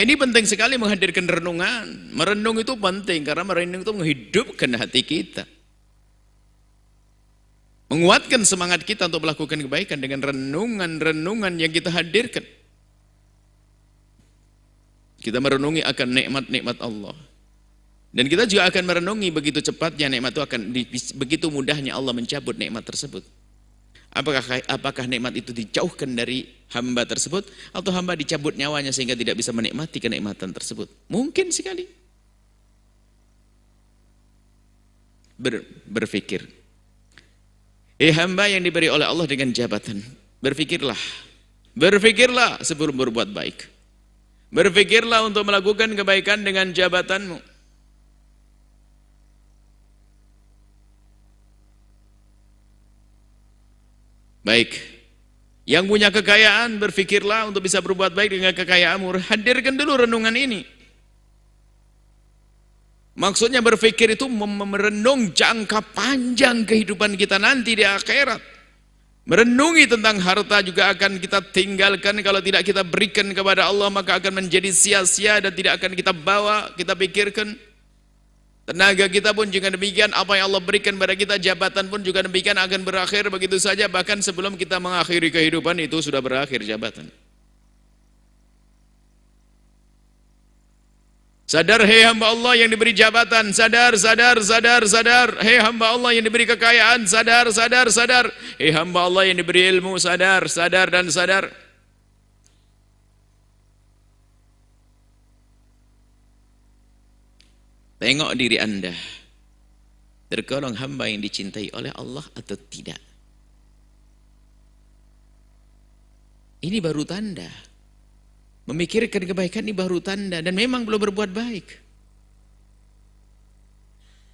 ini penting sekali menghadirkan renungan. Merenung itu penting karena merenung itu menghidupkan hati kita. Menguatkan semangat kita untuk melakukan kebaikan dengan renungan-renungan yang kita hadirkan. Kita merenungi akan nikmat-nikmat Allah. Dan kita juga akan merenungi begitu cepatnya nikmat itu begitu mudahnya Allah mencabut nikmat tersebut. Apakah nikmat itu dijauhkan dari hamba tersebut atau hamba dicabut nyawanya sehingga tidak bisa menikmati kenikmatan tersebut? Mungkin sekali. Berpikir. Hamba yang diberi oleh Allah dengan jabatan, berpikirlah sebelum berbuat baik. Berpikirlah untuk melakukan kebaikan dengan jabatanmu. Baik, yang punya kekayaan berpikirlah untuk bisa berbuat baik dengan kekayaanmu. Hadirkan dulu renungan ini. Maksudnya berpikir itu merenung jangka panjang kehidupan kita nanti di akhirat. Merenungi tentang harta juga akan kita tinggalkan kalau tidak kita berikan kepada Allah, maka akan menjadi sia-sia dan tidak akan kita bawa, kita pikirkan. Tenaga kita pun juga demikian, apa yang Allah berikan pada kita, jabatan pun juga demikian akan berakhir begitu saja, bahkan sebelum kita mengakhiri kehidupan itu sudah berakhir jabatan. Sadar, hei hamba Allah yang diberi jabatan, sadar. Hei hamba Allah yang diberi kekayaan, sadar. Hei hamba Allah yang diberi ilmu, sadar. Tengok diri Anda, tergolong hamba yang dicintai oleh Allah atau tidak. Ini baru tanda. Memikirkan kebaikan ini baru tanda, dan memang belum berbuat baik.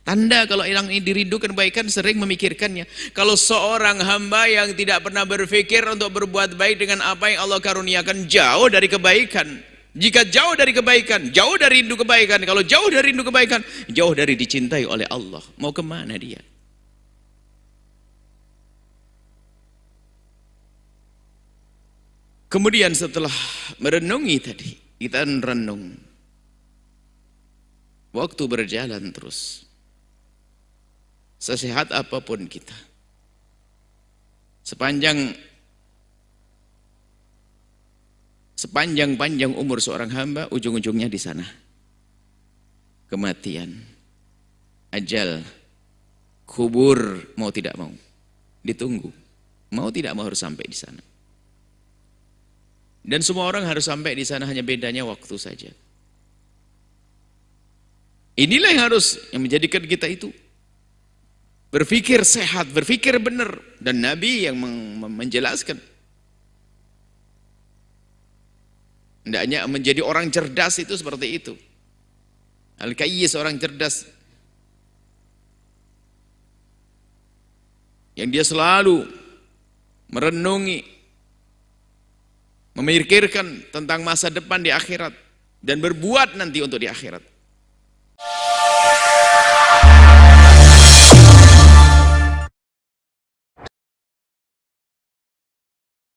Tanda kalau yang ini dirindukan kebaikan sering memikirkannya. Kalau seorang hamba yang tidak pernah berpikir untuk berbuat baik dengan apa yang Allah karuniakan, jauh dari kebaikan. Jika jauh dari kebaikan, jauh dari rindu kebaikan. Kalau jauh dari rindu kebaikan, jauh dari dicintai oleh Allah. Mau kemana dia? Kemudian setelah merenungi tadi, kita renung. Waktu berjalan terus. Sesehat apapun kita. Sepanjang umur seorang hamba, ujung-ujungnya di sana. Kematian, ajal, kubur, mau tidak mau. Ditunggu. Mau tidak mau harus sampai di sana. Dan semua orang harus sampai di sana, hanya bedanya waktu saja. Inilah yang menjadikan kita itu berpikir sehat, berpikir benar, dan Nabi yang menjelaskan. Hendaknya menjadi orang cerdas itu seperti itu. Al-Kayyis, orang cerdas, yang dia selalu merenungi, memikirkan tentang masa depan di akhirat dan berbuat nanti untuk di akhirat.